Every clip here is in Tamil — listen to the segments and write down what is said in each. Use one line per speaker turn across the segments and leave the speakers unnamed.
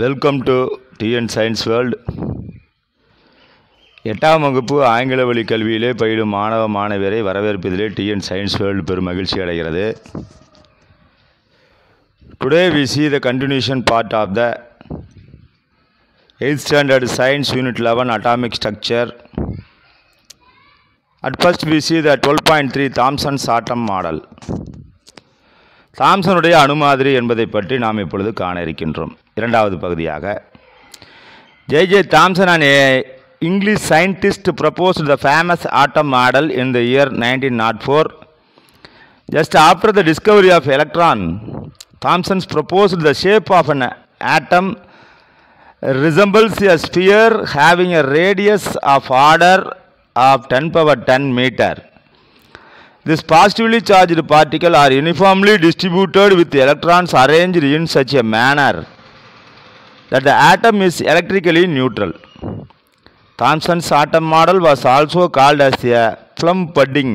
Welcome to TN science world. 8ஆம் வகுப்பு ஆங்கில வழி கல்வியிலே பயிலும் மாணவ மாணவியரை வரவேற்பதிலே டிஎன் சயின்ஸ் வேர்ல்டு பெரும் மகிழ்ச்சி அடைகிறது. Today we see the continuation part of the 8th standard science unit 11 atomic structure. At first we see the 12.3 Thomson's atom model. தாம்சனுடைய அணுமாதிரி என்பதை பற்றி நாம் இப்பொழுது காண இருக்கின்றோம். இரண்டாவது பகுதியாக J.J. Thomson, an English scientist, proposed the famous atom model in the year 1904. Just after the discovery of electron, Thomson proposed the shape of an atom resembles a sphere having a radius of order of 10⁻10 meter. This positively charged particle are uniformly distributed with electrons arranged in such a manner that the atom is electrically neutral. Thomson's atom model was also called as a plum pudding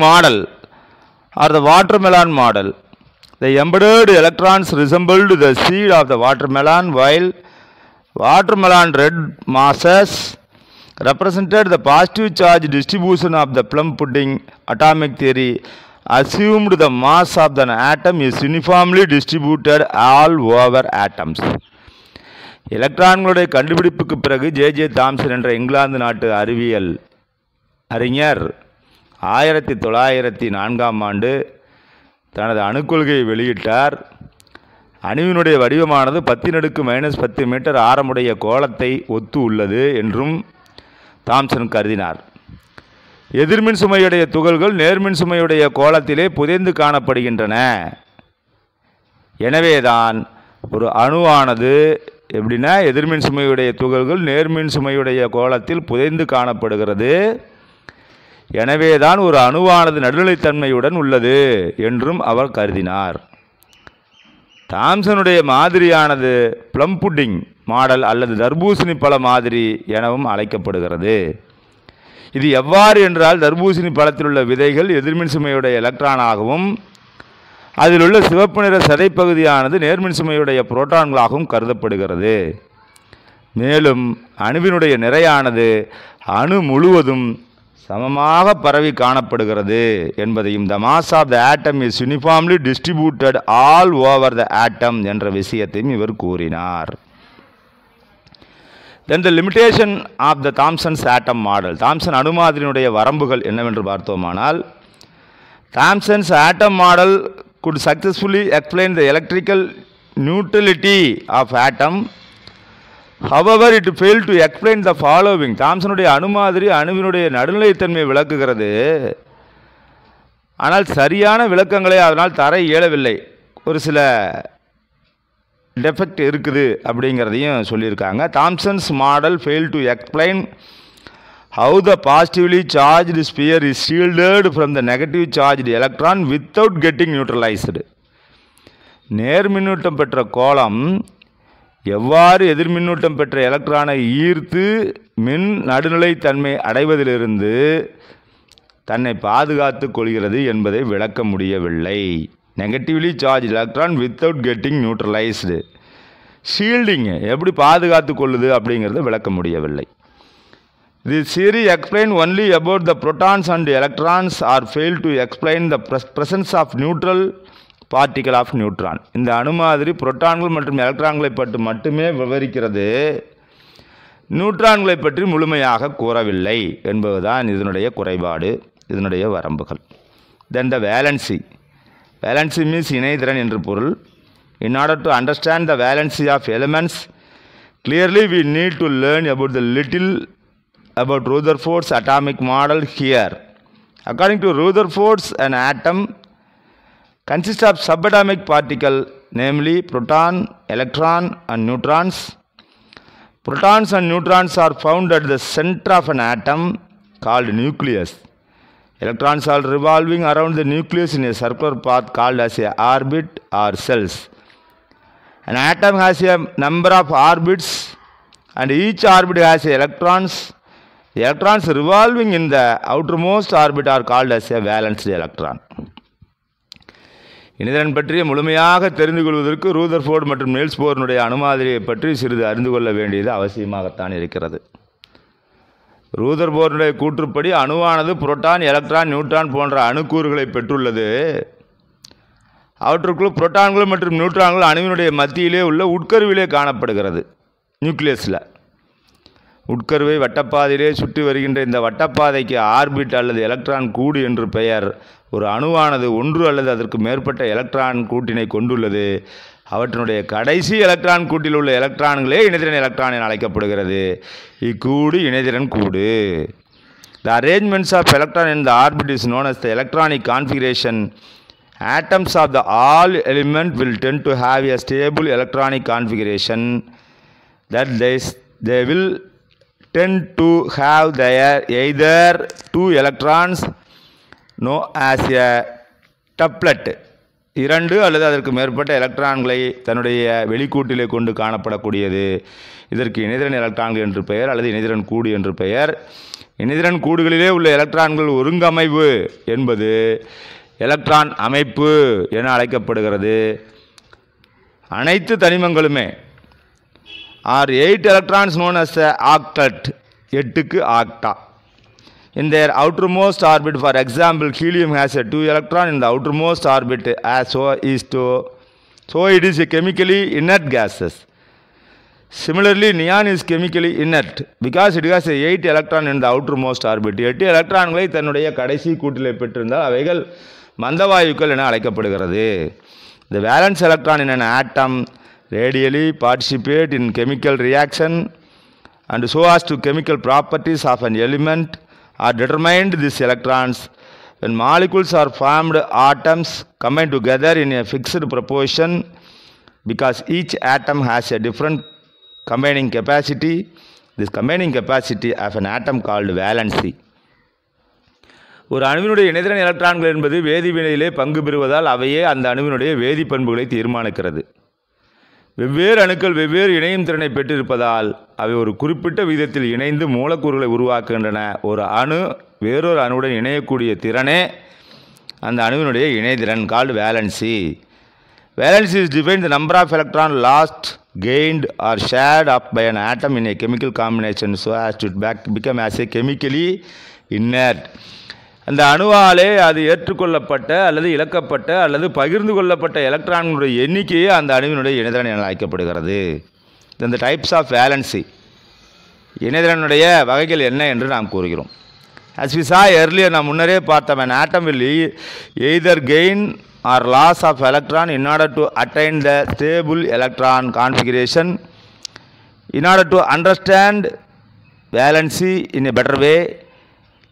model or the watermelon model. The embedded electrons resembled the seed of the watermelon, while watermelon red masses represented the positive charge distribution of the plum pudding. Atomic theory assumed the mass of the atom is uniformly distributed all over atoms. எலக்ட்ரான்களுடைய கண்டுபிடிப்புக்கு பிறகு J.J. தாம்சன் என்ற இங்கிலாந்து நாட்டு அறிவியல் அறிஞர் 1904ஆம் ஆண்டு தனது அணுக்கொள்கையை வெளியிட்டார். அணுவினுடைய வடிவமானது 10⁻⁻10 மீட்டர் ஆரமுடைய கோளத்தை ஒத்து உள்ளது என்றும் தாம்சன் கருதினார். எதிர்மின் சுமையுடைய துகள்கள் நேர்மின் சுமையுடைய கோளத்திலே புதைந்து காணப்படுகின்றன. எனவேதான் ஒரு அணுவானது எப்படின்னா எதிர்மின் சுமையுடைய துகள்கள் நேர்மின் சுமையுடைய கோளத்தில் புதைந்து காணப்படுகிறது. எனவேதான் ஒரு அணுவானது நடுநிலைத்தன்மையுடன் உள்ளது என்றும் அவர் கருதினார். தாம்சனுடைய மாதிரியானது பிளம் புட்டிங் மாடல் அல்லது தர்பூசணி பழ மாதிரி எனவும் அழைக்கப்படுகிறது. இது எவ்வாறு என்றால், தர்பூசணி பழத்தில் உள்ள விதைகள் எதிர்மின் சுமையுடைய எலக்ட்ரானாகவும் அதில் உள்ள சிவப்பு நிற சதைப்பகுதியானது நேர்மின் சுமையுடைய புரோட்டான்களாகவும் கருதப்படுகிறது. மேலும் அணுவினுடைய நிறையானது அணு முழுவதும் சமமாக பரவி காணப்படுகிறது என்பதையும் the mass of the atom is uniformly distributed all over the atom என்ற விஷயத்தையும் இவர் கூறினார். Then the limitation of the Thomson's atom model. Thomson அணுமாதிரியினுடைய வரம்புகள் என்னவென்று பார்த்தோமானால், Thomson's atom model could successfully explain the electrical neutrality of atom. However, it failed to explain the following. தாம்சனுடைய அணுமாதிரி அணுவினுடைய நடுநிலைத்தன்மையை விளக்குகிறது, ஆனால் சரியான விளக்கங்களை அதனால் தர இயலவில்லை. ஒரு சில டெஃபெக்ட் இருக்குது அப்படிங்கிறதையும் சொல்லியிருக்காங்க. Thomson's model fail to explain how the positively charged sphere is shielded from the negative charged electron without getting neutralised. நேர்மின்னூட்டம் பெற்ற கோளம் எவ்வாறு எதிர்மின்னூட்டம் பெற்ற எலக்ட்ரானை ஈர்த்து மின் நடுநிலைத்தன்மை அடைவதிலிருந்து தன்னை பாதுகாத்து கொள்கிறது என்பதை விளக்க முடியவில்லை. Negatively charge electron without getting neutralised. Shielding எப்படி பாதுகாத்து கொள்ளுது அப்படிங்கிறத விளக்க முடியவில்லை. தி theory explain only about the protons and electrons or fail to explain the presence of neutral particle of neutron. இந்த அணுமாதிரி புரோட்டான்கள் மற்றும் எலக்ட்ரான்களை பற்றி மட்டுமே விவரிக்கிறது, நியூட்ரான்களை பற்றி முழுமையாக கூறவில்லை என்பதுதான் இதனுடைய குறைபாடு, இதனுடைய வரம்புகள். Then the valency. Valency means இணைதிறன் என்று பொருள். In order to understand the valency of elements clearly, we need to learn about the little about Rutherford's atomic model here. According to Rutherford's, an atom consists of subatomic particle, namely proton, electron and neutrons. Protons and neutrons are found at the center of an atom called nucleus. Electrons are revolving around the nucleus in a circular path called as a orbit or cells. An atom has a number of orbits and each orbit has electrons. The electrons revolving in the outermost orbit are called as a valence electron. இணைதிறன் பற்றிய முழுமையாக தெரிந்து கொள்வதற்கு ரூதர்ஃபோர்டு மற்றும் நீல்ஸ் போர்னுடைய அணுமாதிரியை பற்றி சிறிது அறிந்து கொள்ள வேண்டியது அவசியமாகத்தான் இருக்கிறது. ரூதர்ஃபோர்டுடைய கூற்றுப்படி அணுவானது புரோட்டான், எலக்ட்ரான், நியூட்ரான் போன்ற அணுக்கூறுகளை பெற்றுள்ளது. அவற்றுக்குள் புரோட்டான்கள் மற்றும் நியூட்ரான்கள் அணுவினுடைய மத்தியிலே உள்ள உட்கருவிலே காணப்படுகிறது. நியூக்ளியஸில் உட்கருவை வட்டப்பாதையிலே சுற்றி வருகின்ற இந்த வட்டப்பாதைக்கு ஆர்பிட் அல்லது எலக்ட்ரான் கூடு என்று பெயர். ஒரு அணுவானது ஒன்று அல்லது அதற்கு மேற்பட்ட எலக்ட்ரான் கூட்டினை கொண்டுள்ளது. அவற்றினுடைய கடைசி எலக்ட்ரான் கூட்டில் உள்ள எலக்ட்ரான்களே இணைதிறன் எலக்ட்ரான் என அழைக்கப்படுகிறது. இக்கூடு இணைதிறன் கூடு. The arrangements of electron in the orbit is known as the electronic configuration. Atoms of the all element will tend to have a stable electronic configuration, that they will tend to have either two electrons known as a tuplet, இரண்டு அல்லது அதற்கு மேற்பட்ட எலக்ட்ரான்களை தன்னுடைய வெளிக்கூட்டிலே கொண்டு காணப்படக்கூடியது. இதற்கு இணைதிறன் எலக்ட்ரான்கள் என்று பெயர் அல்லது இணைதிறன் கூடு என்று பெயர். இணைதிறன் கூடுகளிலே உள்ள எலக்ட்ரான்கள் ஒருங்கமைவு என்பது எலக்ட்ரான் அமைப்பு என அழைக்கப்படுகிறது. அனைத்து தனிமங்களுமே are 8 electrons known as a octet, 8க்கு ஆக்டா. In their outermost orbit, for example, helium has a 2 electron in the outermost orbit, so it is a chemically inert gases. Similarly, neon is chemically inert because it has a 8 electron in the outermost orbit. 8 எலக்ட்ரான்களை தன்னுடைய கடைசி கூட்டிலே பெற்றிருந்தால் அவைகள் மந்தவாயுக்கள் என அழைக்கப்படுகிறது. The valence electron in an atom radially participate in chemical reaction and so as to chemical properties of an element are determined. These electrons, when molecules are formed, atoms combine together in a fixed proportion because each atom has a different combining capacity. This combining capacity of an atom called valency. ஒரு அணுவினுடைய இணைதிறன் எலக்ட்ரான்கள் என்பது வேதிவினையிலே பங்கு பெறுவதால் அவையே அந்த அணுவினுடைய வேதி பண்புகளை தீர்மானிக்கிறது. வெவ்வேறு அணுக்கள் வெவ்வேறு இணையும் திறனை பெற்றிருப்பதால் அவை ஒரு குறிப்பிட்ட விதத்தில் இணைந்து மூலக்கூறுகளை உருவாக்குகின்றன. ஒரு அணு வேறொரு அணுவுடன் இணையக்கூடிய திறனே அந்த அணுவினுடைய இணைதிறன் called valency. Valence is defined the number of electrons lost, gained or shared up by an atom in a chemical combination so as to become as a chemically inert. அந்த அணுவாலே அது ஏற்றுக்கொள்ளப்பட்ட அல்லது இழக்கப்பட்ட அல்லது பகிர்ந்து கொள்ளப்பட்ட எலக்ட்ரான்களுடைய எண்ணிக்கையே அந்த அணுவினுடைய இணைதிறன் என அழைக்கப்படுகிறது. இந்த டைப்ஸ் ஆஃப் வேலன்சி, இணைதிறனுடைய வகைகள் என்ன என்று நாம் கூறுகிறோம். as we saw earlier, நாம் முன்னரே பார்த்தோம், an atom will either gain or loss of electron in order to attain the stable electron configuration. In order to understand valency in a better way,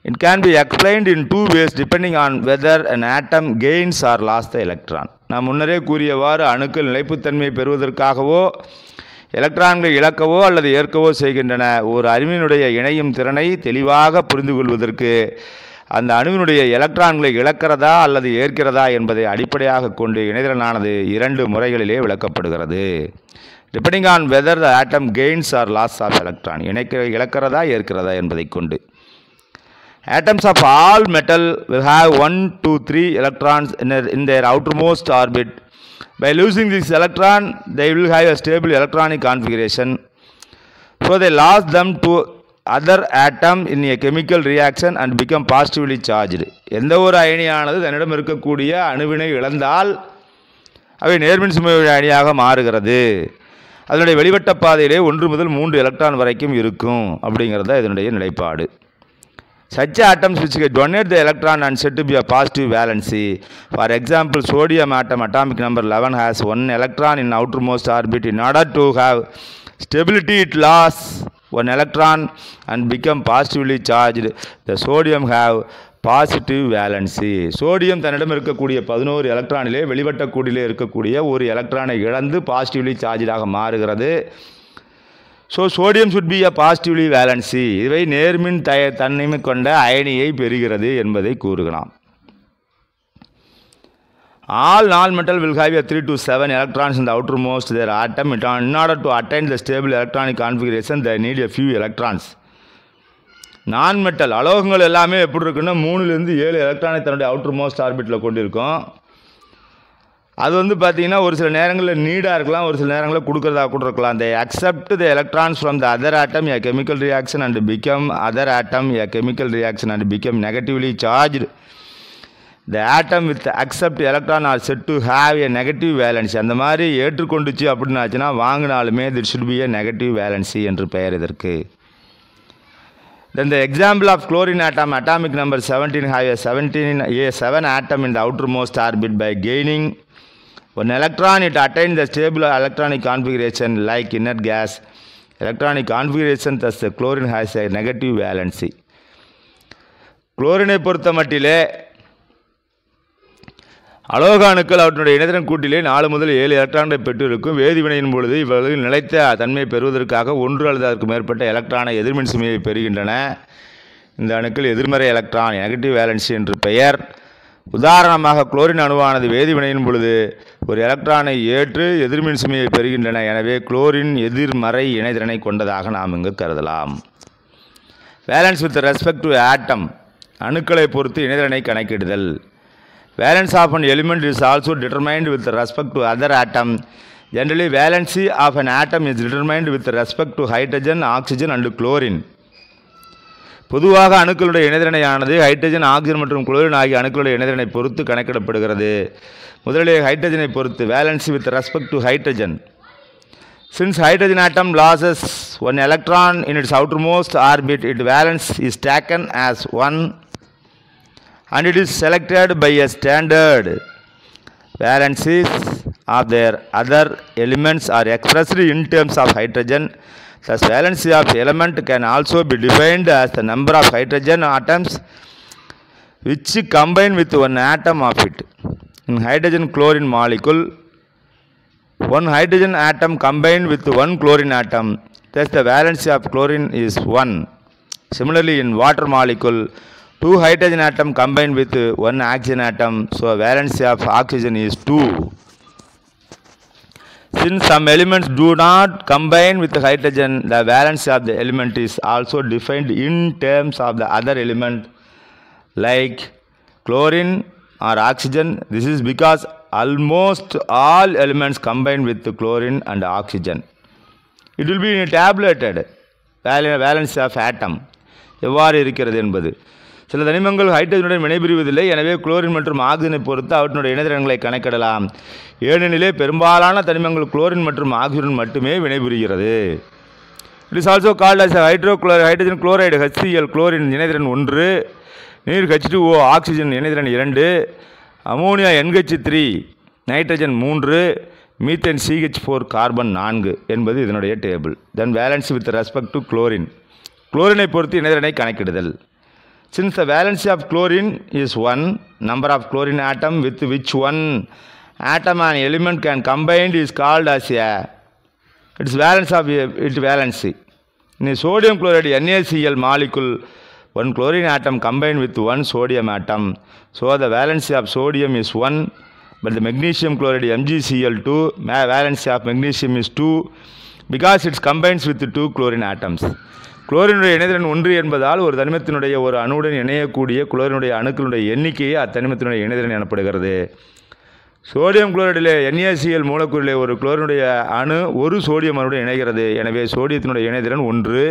it can be explained in two ways depending on whether an atom gains or lost the electron. நாம் முன்னரே கூறியவாறு அணுக்கள் நிலைப்புத்தன்மையை பெறுவதற்காகவோ எலக்ட்ரான்களை இழக்கவோ அல்லது ஏற்கவோ செய்கின்றன. ஒரு அணுவினுடைய இணையும் திறனை தெளிவாக புரிந்து கொள்வதற்கு அந்த அணுவினுடைய எலக்ட்ரான்களை இழக்கிறதா அல்லது ஏற்கிறதா என்பதை அடிப்படையாக கொண்டு இணைதிறனானது இரண்டு முறைகளிலே விளக்கப்படுகிறது. Depending on whether the atom gains or loss of electron, இழக்கிறதா ஏற்கிறதா என்பதை கொண்டு. Atoms of all metal will have 1, 2, 3 electrons in their outermost orbit. By losing this electron, they will have a stable electronic configuration. So they lost them to other atom in a chemical reaction and become positively charged. எந்த ஒரு அயனியானது தன்னிடம் இருக்கக்கூடிய அணுவினை இழந்தால் அவை நேர்மின் சுமை அயனியாக மாறுகிறது. அதனுடைய வெளிவட்ட பாதையிலே 1 முதல் 3 எலக்ட்ரான் வரைக்கும் இருக்கும் அப்படிங்கிறத இதனுடைய நிலைப்பாடு. Such atoms which donate the electron and said to be a positive valency. For example, sodium atom atomic number 11 has 1 electron in outermost orbit. In order to have stability, it lost 1 electron and become positively charged. The sodium have positive valency. Sodium தன்னிடம் இருக்கக்கூடிய 11 எலக்ட்ரானிலே வெளிவட்டக்கூடியிலே இருக்கக்கூடிய ஒரு எலக்ட்ரானை இழந்து பாசிட்டிவ்லி சார்ஜாக மாறுகிறது. So sodium should be a positively valency. இவை நேர்மின் தன்மை கொண்ட அயனியை பெறுகிறது என்பதை கூறுகிறோம். All non-metal will have a 3 to 7 electrons in the outermost their atom. In order to attain the stable electronic configuration, they need a few electrons. Non-metal அலோகங்கள் எல்லாமே எப்படி இருக்குன்னா 3 to 7 எலக்ட்ரானை தன்னுடைய அவுட்டர் மோஸ்ட் ஆர்பிட்டில் கொண்டிருக்கும். அது வந்து பார்த்திங்கன்னா ஒரு சில நேரங்களில் நீடாக இருக்கலாம், ஒரு சில நேரங்களில் கொடுக்குறதா கூட இருக்கலாம். they accept the electrons from the other atom a chemical reaction and become other atom a chemical reaction and become negatively charged. the atom with accept electron are said to have a negative valency. அந்த மாதிரி ஏற்றுக்கொண்டுச்சு அப்படின்னு ஆச்சுன்னா வாங்கினாலுமே there should be a negative valency என்று பெயர் இதற்கு. Then the example of chlorine atom, atomic number 17, have a 7 atom in the outermost orbit. By gaining one electron, it attains the stable electronic configuration like inert gas. Electronic configuration, thus the chlorine has a negative valency. Chlorine பொறுத்த மட்டிலே அலோக அணுக்கள் அவற்றுடைய இணைதிறன் கூட்டிலே 4 முதல் 7 எலக்ட்ரான்களை பெற்றிருக்கும். வேதிவினையின் பொழுது இவர்கள் நிலைத்த தன்மையை பெறுவதற்கு ஒன்று அல்லது அதற்கு மேற்பட்ட எலக்ட்ரானை எதிர்மின் சுமையை பெறுகின்றன. இந்த அணுக்கள் எதிர்மறை எலக்ட்ரான் நெகட்டிவ் வேலன்சி என்று பெயர். உதாரணமாக குளோரின் அணுவானது வேதிவினையின் பொழுது ஒரு எலக்ட்ரானை ஏற்று எதிர்மின் சுமையை பெறுகின்றன. எனவே குளோரின் எதிர்மறை இணைதிறனை கொண்டதாக நாம் இங்கு கருதலாம். வேலன்ஸ் வித் ரெஸ்பெக்ட் டு ஆட்டம், அணுக்களை பொறுத்து இணைதிறனை கணக்கிடுதல். Valence of an element is also determined with respect to other atom. Generally, valency of an atom is determined with respect to hydrogen, oxygen and chlorine. பொதுவாக அணுக்களுடைய இணைதிறனையானது ஹைட்ரஜன், ஆக்சிஜன் மற்றும் குளோரின் ஆகிய அணுக்களுடைய இணைதிறனை பொறுத்து கணக்கிடப்படுகிறது. முதலில் ஹைட்ரஜனை பொறுத்து valency with respect to hydrogen. Since hydrogen atom loses one electron in its outermost orbit, its valence is taken as 1 and it is selected by a standard. Valencies of their other elements are expressed in terms of hydrogen. Thus, valency of element can also be defined as the number of hydrogen atoms which combine with one atom of it. In hydrogen chlorine molecule, one hydrogen atom combined with one chlorine atom. Thus, the valency of chlorine is 1. Similarly, in water molecule, 2 hydrogen atom combined with one oxygen atom, so valency of oxygen is 2. Since some elements do not combine with hydrogen, the valency of the element is also defined in terms of the other element like chlorine or oxygen. This is because almost all elements combine with chlorine and oxygen. It will be tabulated valency of atom எவ்வாறு இருக்கிறது என்பது. சில தனிமங்கள் ஹைட்ரஜனுடன் வினைபுரிவதில்லை. எனவே குளோரின் மற்றும் ஆக்சிஜனை பொறுத்து அவற்றினுடைய இணைதிறன்களை கணக்கிடலாம். ஏனெனிலே பெரும்பாலான தனிமங்கள் குளோரின் மற்றும் ஆக்சிஜன் மட்டுமே வினைபுரிகிறது. It is also called as hydrogen chloride HCl. Chlorine இணைதிறன் 1, நீர் H2O, ஆக்சிஜன் இணைதிறன் 2, ammonia NH3, nitrogen 3, methane CH4, carbon 4 என்பது இதனுடைய table. Then valency with respect to chlorine, குளோரினை பொறுத்து இணைதிறனை கணக்கிடுதல். Since the valency of chlorine is 1, number of chlorine atom with which one atom and element can combine is called as its valence of its valency. In a sodium chloride NaCl molecule, one chlorine atom combined with one sodium atom. So the valency of sodium is 1, but the magnesium chloride MgCl2, valency of magnesium is 2 because it combines with 2 chlorine atoms. குளோரினுடைய இணைதிறன் 1 என்பதால் ஒரு தனிமத்தினுடைய ஒரு அணுவுடன் இணையக்கூடிய குளோரினுடைய அணுக்களுடைய எண்ணிக்கையே அத்தனிமத்தினுடைய இணைதிறன் எனப்படுகிறது. சோடியம் குளோரைடிலே NaCl மூலக்கூறிலே ஒரு குளோரினுடைய அணு ஒரு சோடியம் அணுவுடன் இணைகிறது. எனவே சோடியத்தினுடைய இணைதிறன் 1.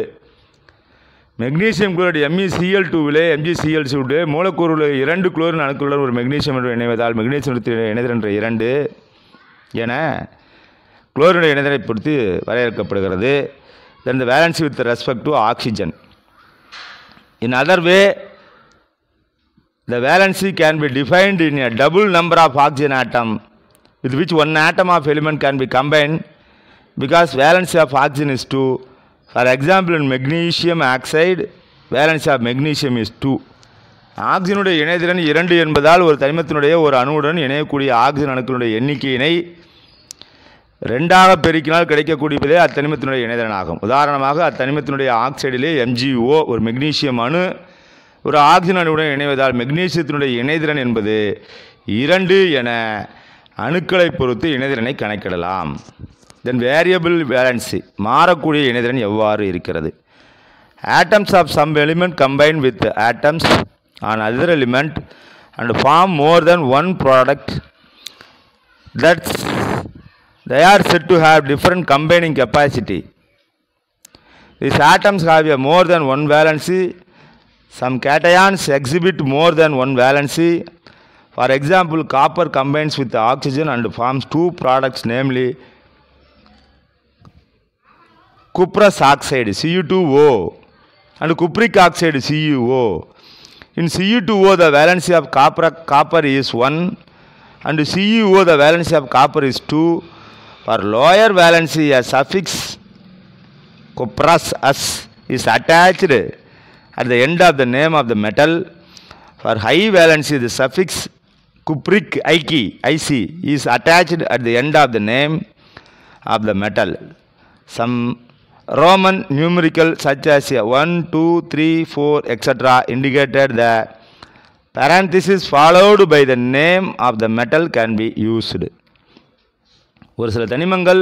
மெக்னீசியம் குளோரைடு MeCl2விலே MgCl2 மூலக்கூறுள்ள 2 குளோரின் அணுக்களுடன் ஒரு மெக்னீசியம் அணு இணைவதால் மெக்னீசியத்தினுடைய இணைதிறன் 2 என குளோரினுடைய இணைதிறனை பொறுத்து வரையறுக்கப்படுகிறது. Then the valency with respect to oxygen. In other way, the valency can be defined in a double number of oxygen atom with which one atom of element can be combined because valency of oxygen is 2. For example, in magnesium oxide, valency of magnesium is 2. ஆக்சிஜனுடைய இணைதிறன் 2 என்பதால் ஒரு தனிமத்தினுடைய ஒரு அணுவுடன் இணையக்கூடிய ஆக்சிஜன் அணுக்களுடைய எண்ணிக்கையினை 2ஆக பெருக்கினால் கிடைக்கக்கூடியதே அத்தனிமத்தினுடைய இணைதிறன் ஆகும். உதாரணமாக அத்தனிமத்தினுடைய ஆக்சைடிலே MgO ஒரு மெக்னீசியம் அணு ஒரு ஆக்சிஜன் அணுவுடன் இணைவதால் மெக்னீசியத்தினுடைய இணைதிறன் என்பது 2 என அணுக்களை பொறுத்து இணைதிறனை கணக்கிடலாம். தென் வேரியபிள் வேலன்சி, மாறக்கூடிய இணைதிறன் எவ்வாறு இருக்கிறது? Atoms of some element combine with atoms on other element and form more than one product. That's they are said to have different combining capacity. These atoms have a more than one valency. Some cations exhibit more than one valency. For example, copper combines with oxygen and forms two products, namely cuprous oxide Cu2O and cupric oxide CuO. In Cu2O the valency of copper is 1 and CuO the valency of copper is 2. For lower valency a suffix cuprous S is attached at the end of the name of the metal. For high valency the suffix cupric IC is attached at the end of the name of the metal. Some Roman numerical such as 1, 2, 3, 4, etc. indicated the parenthesis followed by the name of the metal can be used. ஒரு சில தனிமங்கள்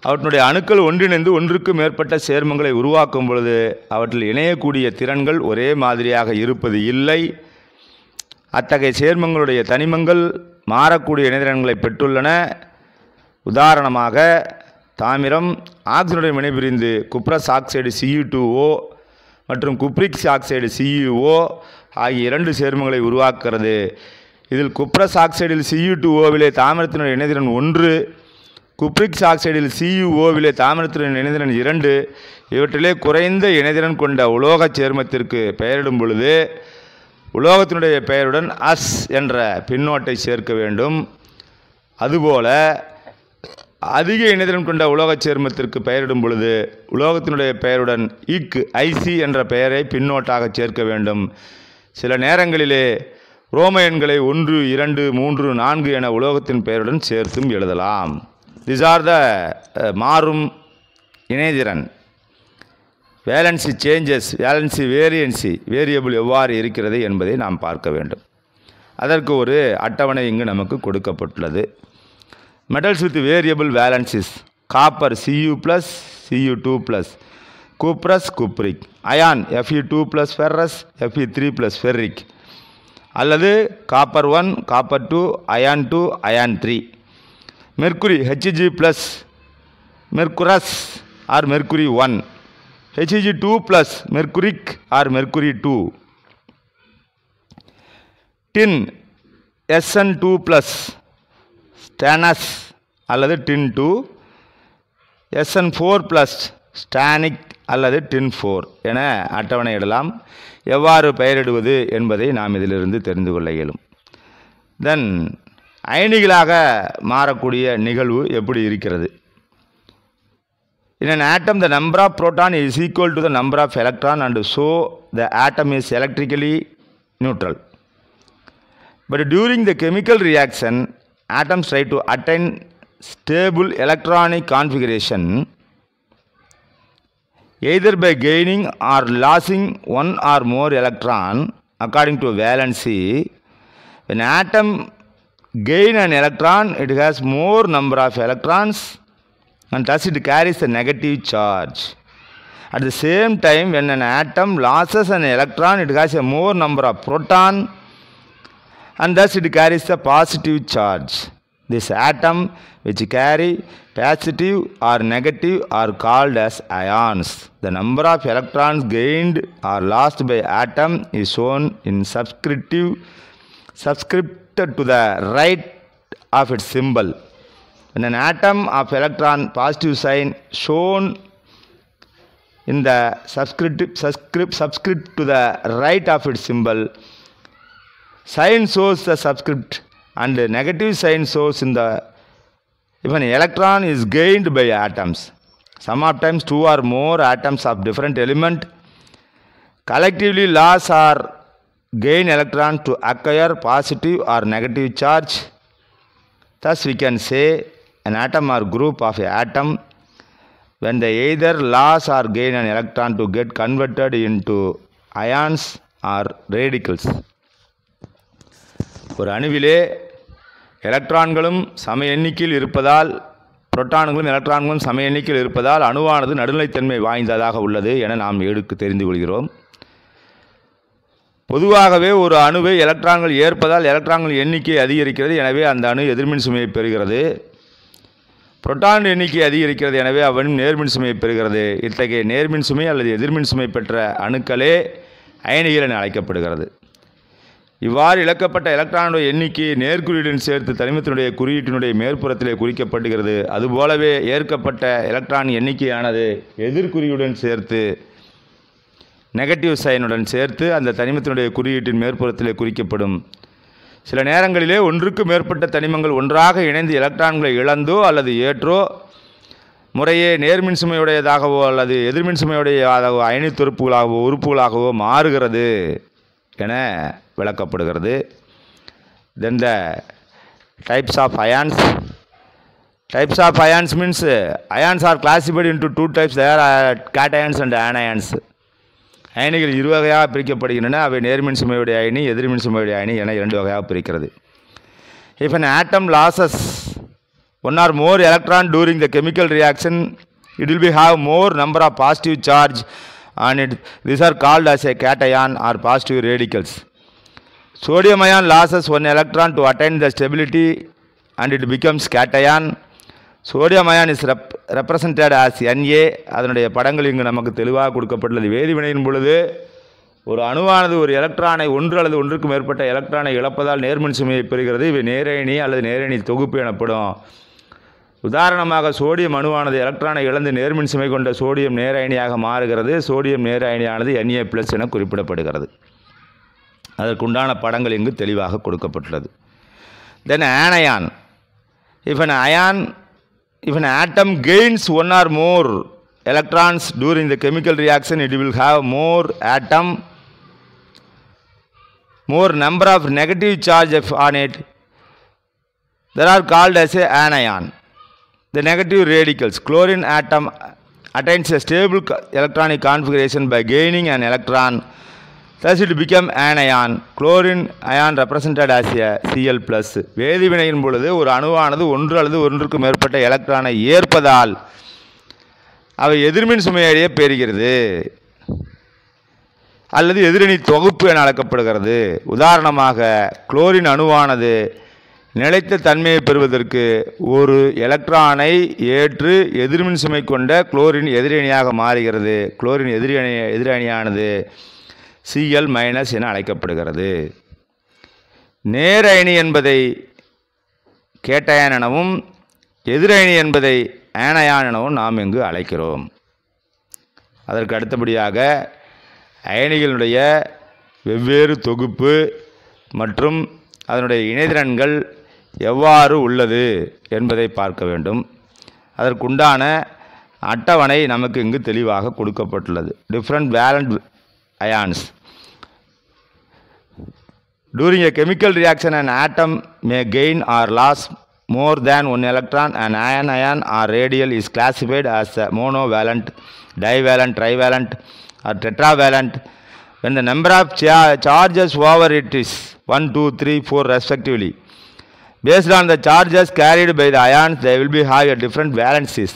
அவற்றுடைய அணுக்கள் ஒன்றிணைந்து ஒன்றுக்கு மேற்பட்ட சேர்மங்களை உருவாக்கும் பொழுது அவற்றில் இணையக்கூடிய திறன்கள் ஒரே மாதிரியாக இருப்பது இல்லை. அத்தகைய சேர்மங்களுடைய தனிமங்கள் மாறக்கூடிய இணைதிறன்களை பெற்றுள்ளன. உதாரணமாக தாமிரம் ஆக்சிஜனுடன் வினைபுரிந்து குப்ரஸ் ஆக்சைடு Cu2O மற்றும் குப்ரிக் ஆக்சைடு CuO ஆகிய இரண்டு சேர்மங்களை உருவாக்குகிறது. இதில் குப்ரஸ் ஆக்சைடில் Cu2Oவிலே தாமிரத்தினுடைய இணைதிறன் 1, குப்ரிக் ஆக்சைடில் CuOவிலே தாமிரத்தினுடைய இணைதிறன் 2. இவற்றிலே குறைந்த இணைதிறன் கொண்ட உலோக சேர்மத்திற்கு பெயரிடும் பொழுது உலோகத்தினுடைய பெயருடன் அஸ் என்ற பின்னோட்டை சேர்க்க வேண்டும். அதுபோல அதிக இணைதிறன் கொண்ட உலோக சேர்மத்திற்கு பெயரிடும் பொழுது உலோகத்தினுடைய பெயருடன் IC என்ற பெயரை பின்னோட்டாக சேர்க்க வேண்டும். சில நேரங்களிலே ரோம எண்களை 1, 2, 3, 4 என உலோகத்தின் பெயருடன் சேர்த்தும் எழுதலாம். These are the மாறும் இணைதிறன். வேலன்சி சேஞ்சஸ், வேலன்சி வேரியன்சி, வேரியபிள் எவ்வாறு இருக்கிறது என்பதை நாம் பார்க்க வேண்டும். அதற்கு ஒரு அட்டவணை இங்கு நமக்கு கொடுக்கப்பட்டுள்ளது. Metals with variable valencies: copper Cu+, Cu2+, cuprous cupric, iron Fe2+, ferrous, Fe3+, ferric, அல்லது copper 1, copper 2, iron 2, iron 3. Mercury Hg+, mercurous or mercury 1, Hg2+, mercuric or mercury 2. Tin Sn2+, stannous அல்லது டின் 2, Sn4+, ஸ்டானிக் அல்லது டின் 4 என அட்டவணையிடலாம். எவ்வாறு பெயரிடுவது என்பதை நாம் இதிலிருந்து தெரிந்து கொள்ள இயலும். தென் அயனிகளாக மாறக்கூடிய நிகழ்வு எப்படி இருக்கிறது? In an atom the number of proton is equal to the number of electron and so the atom is electrically neutral. But during the chemical reaction atoms try to attain stable electronic configuration either by gaining or losing one or more electron according to valency. When atom gain an electron it has more number of electrons and thus it carries a negative charge. At the same time when an atom loses an electron it has a more number of proton and thus it carries a positive charge. This atom which carry positive or negative are called as ions. The number of electrons gained or lost by atom is shown in subscripted to the right of its symbol. When an atom of electron positive sign shown in the subscript to the right of its symbol, sign shows the subscript and the negative sign shows in the if an electron is gained by atoms. Sometimes two or more atoms of different element collectively lose or gain electron to acquire positive or negative charge. Thus we can say an atom or group of an atom when they either lose or gain an electron to get converted into ions or radicals. ஒரு அணுவிலே எலக்ட்ரான்களும் சம எண்ணிக்கையில் இருப்பதால் புரோட்டான்களும் எலக்ட்ரான்களும் சம எண்ணிக்கையில் இருப்பதால் அணுவானது நடுநிலைத்தன்மை வாய்ந்ததாக உள்ளது என நாம் தெரிந்து கொள்கிறோம். பொதுவாகவே ஒரு அணுவை எலக்ட்ரான்கள் ஏற்பதால் எலக்ட்ரான்கள் எண்ணிக்கை அதிகரிக்கிறது, எனவே அந்த அணு எதிர்மின் சுமையை பெறுகிறது. புரோட்டான் எண்ணிக்கை அதிகரிக்கிறது, எனவே அவன் நேர்மின் சுமையை பெறுகிறது. இத்தகைய நேர்மின் சுமை அல்லது எதிர்மின் சுமை பெற்ற அணுக்களே அயனிகள் என அழைக்கப்படுகிறது. இவ்வாறு இழக்கப்பட்ட எலக்ட்ரானுடைய எண்ணிக்கை நேர்குறியுடன் சேர்த்து தனிமத்தினுடைய குறியீட்டினுடைய மேற்புறத்திலே குறிக்கப்படுகிறது. அதுபோலவே ஏற்கப்பட்ட எலக்ட்ரான் எண்ணிக்கையானது எதிர்குறியுடன் சேர்த்து நெகட்டிவ் சைனுடன் சேர்த்து அந்த தனிமத்தினுடைய குறியீட்டின் மேற்புறத்திலே குறிக்கப்படும். சில நேரங்களிலே ஒன்றுக்கு மேற்பட்ட தனிமங்கள் ஒன்றாக இணைந்து எலக்ட்ரான்களை இழந்தோ அல்லது ஏற்றோ முறையே நேர்மின் சுமையுடையதாகவோ அல்லது எதிர்மின் சுமையுடையதாகவோ அயனி தொகுப்புகளாகவோ உறுப்புகளாகவோ மாறுகிறது என விளக்கப்படுகிறது. Then the types of ions. Types of ions means ions are classified into two types. There are cations and anions. அயனிகள் இரு வகையாக பிரிக்கப்படுகின்றன. அவை நேர்மின் சுமையுடைய அயனி, எதிர்மின் சுமையுடைய அயனி என இரண்டு வகையாக பிரிக்கிறது. If an atom loses one or more electron during the chemical reaction, it will be have more number of positive charge on it. These are called as a cation or positive radicals. Sodium ion loses one electron to attain the stability and it becomes cation. Sodium ion is represented as Na. அதனுடைய படங்கள் இங்கு நமக்கு தெளிவாக கொடுக்கப்பட்டுள்ளது. வேதிவினையின் பொழுது ஒரு அணுவானது ஒரு எலக்ட்ரானை ஒன்று அல்லது ஒன்றுக்கு மேற்பட்ட எலக்ட்ரானை இழப்பதால் நேர்மின் சுமையை பெறுகிறது. இவை நேரணி அல்லது நேரணி தொகுப்பு எனப்படும். உதாரணமாக சோடியம் அணுவானது எலக்ட்ரானை இழந்து நேர்மின் சுமை கொண்ட சோடியம் நேரயனியாக மாறுகிறது. சோடியம் நேரயனியானது Na+ என குறிப்பிடப்படுகிறது. அதற்குண்டான படங்கள் இங்கு தெளிவாக கொடுக்கப்பட்டுள்ளது. தென் anion. If an atom gains one or more electrons during the chemical reaction, it will have more number of negative charge on it. They are called as a anion. The negative radicals. Chlorine atom attains a stable electronic configuration by gaining an electron. Thus it become anion. Chlorine ion represented as a Cl+. வேதிவினையின் பொழுது ஒரு அணுவானது ஒன்று அல்லது ஒன்றுக்கு மேற்பட்ட எலக்ட்ரானை ஏற்பதால் அவை எதிர்மின் சுமையடைய பெறுகிறது அல்லது எதிரணி தொகுப்பு என அழைக்கப்படுகிறது. உதாரணமாக குளோரின் அணுவானது நிலைத்த தன்மையை பெறுவதற்கு ஒரு எலக்ட்ரானை ஏற்று எதிர்மின் சுமை கொண்ட குளோரின் எதிரணியாக மாறுகிறது. குளோரின் எதிரணியானது Cl- என அழைக்கப்படுகிறது. நேர் அயனி என்பதை கேட்டயான் எனவும் எதிரணி என்பதை ஆனயான் எனவும் நாம் இங்கு அழைக்கிறோம். அதற்கு அடுத்தபடியாக அயனிகளுடைய வெவ்வேறு தொகுப்பு மற்றும் அதனுடைய இணைதிறன்கள் எவ்வாறு உள்ளது என்பதை பார்க்க வேண்டும். அதற்குண்டான அட்டவணை நமக்கு இங்கு தெளிவாக கொடுக்கப்பட்டுள்ளது. Different valent ions. During a chemical reaction, an atom may gain or lose more than one electron. An ion or radial is classified as monovalent, divalent, trivalent or tetravalent when the number of charges over it is 1, 2, 3, 4 respectively. Based on the charges carried by the ions, they will be have a different valencies.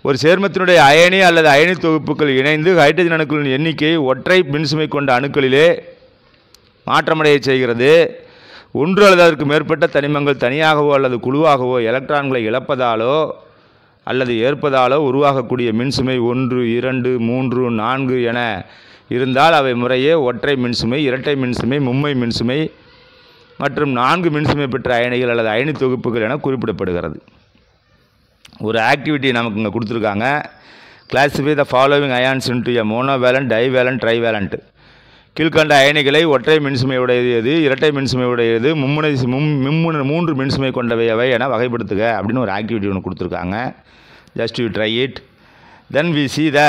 ஒரு சேர்மத்தினுடைய அயனி அல்லது அயனி தொகுப்புகள் இணைந்து ஹைட்ரஜன் அணுக்களின் எண்ணிக்கையை ஒற்றை மின்சுமை கொண்ட அணுக்களிலே மாற்றமடைய செய்கிறது. ஒன்று அல்லது அதற்கு மேற்பட்ட தனிமங்கள் தனியாகவோ அல்லது குழுவாகவோ எலக்ட்ரான்களை இழப்பதாலோ அல்லது ஏற்பதாலோ உருவாகக்கூடிய மின்சுமை 1, 2, 3, 4 என இருந்தால் அவை முறையே ஒற்றை மின்சுமை, இரட்டை மின்சுமை, மும்மை மின்சுமை மற்றும் 4 மின்சுமை பெற்ற அயனிகள் அல்லது அயனி தொகுப்புகள் என குறிப்பிடப்படுகிறது. ஒரு ஆக்டிவிட்டி நமக்கு இங்கே கொடுத்துருக்காங்க. Classify the following ions into a monovalent, divalent, trivalent. கீழ்கண்ட அயனிகளை ஒற்றை மின்சுமை உடையது, இரட்டை மின்சுமை உடையது, மூன்று மின்சுமை கொண்டவை அவை என வகைப்படுத்துக அப்படின்னு ஒரு ஆக்டிவிட்டி ஒன்று கொடுத்துருக்காங்க. Just you try it. Then we see the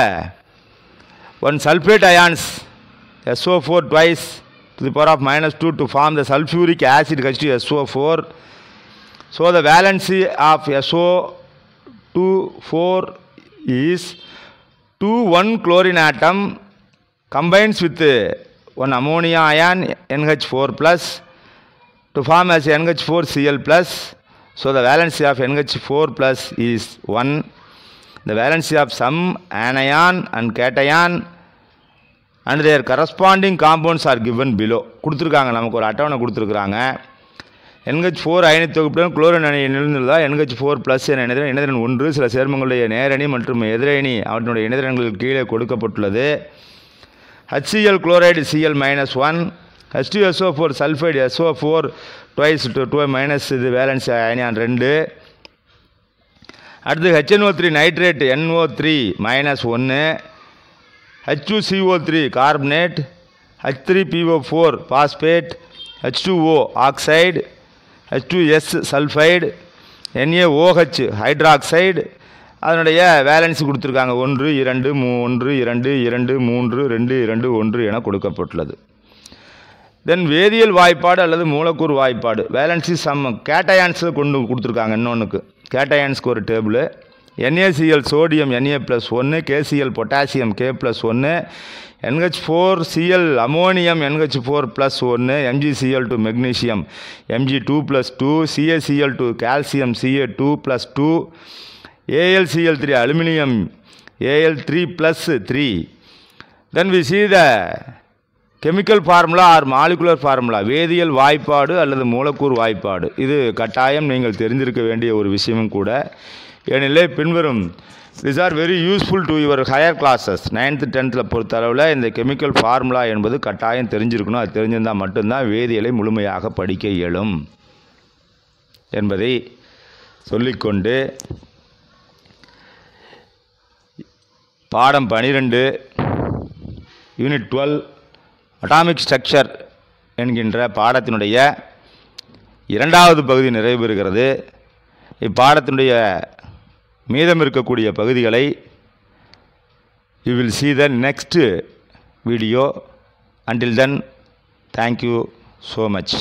one sulphate ions SO4 twice to the power of -2 to form the sulfuric acid H2SO4. So the valency of SO2 is 2 chlorine atom combines with one ammonia ion NH4 plus to form as NH4Cl plus. So the valency of NH4 plus is 1. The valency of some anion and cation and their corresponding compounds are given below. கொடுத்துருக்காங்க, நமக்கு ஒரு அட்டவணை கொடுத்துருக்குறாங்க. NH4 அயனி தொகுப்புடன் குளோரின் அணி இணைந்துள்ளதால் NH4 ப்ளஸ் என இணைதிறன் 1 சில சேர்மங்களுடைய நேரணி மற்றும் எதிரணி அவற்றினுடைய இணைதிறன்கள் கீழே கொடுக்கப்பட்டுள்ளது. HCl chloride Cl-1, H2SO4 sulphide SO4 twice 2 minus இது வேலன்ஸ் அயனியான் 2. அடுத்து HNO3 nitrate NO3 -1, H2CO3 carbonate, H3PO4 phosphate, H2O oxide, H2S sulphide, NaOH hydroxide. அதனுடைய வேலன்ஸ் கொடுத்துருக்காங்க 1 2 1 2 2 3 2 2 1 என கொடுக்கப்பட்டுள்ளது. தென் வேதியியல் வாய்ப்பாடு அல்லது மூலக்கூறு வாய்ப்பாடு வேலன்சி சம் கேட்டயான்ஸு கொடுத்துருக்காங்க. இன்னொன்றுக்கு கேட்டயான்ஸ்க்கு ஒரு table. NaCl sodium Na+1, KCl potassium K+1, NH4Cl ammonium NH4+1, MgCl2 magnesium Mg2+2, CaCl2 calcium Ca2+2, AlCl3 aluminium Al3+3. Then we see the chemical formula or molecular formula, வேதியியல் வாய்ப்பாடு அல்லது மூலக்கூறு வாய்ப்பாடு. இது கட்டாயம் நீங்கள் தெரிந்திருக்க வேண்டிய ஒரு விஷயமும் கூட. ஏனெனில் பின்வரும் these are very useful to your higher classes. 9th 10th பொறுத்தளவில் இந்த கெமிக்கல் ஃபார்முலா என்பது கட்டாயம் தெரிஞ்சிருக்கணும். அது தெரிஞ்சிருந்தால் மட்டும்தான் வேதியியலை முழுமையாக படிக்க இயலும் என்பதை சொல்லிக்கொண்டு பாடம் 12 யூனிட் 12 அட்டாமிக் ஸ்ட்ரக்சர் என்கின்ற பாடத்தினுடைய 2வது பகுதி நிறைவு பெறுகிறது. இப்பாடத்தினுடைய மீதம் இருக்கக்கூடிய பகுதிகளை you will see the next video. Until then, thank you so much.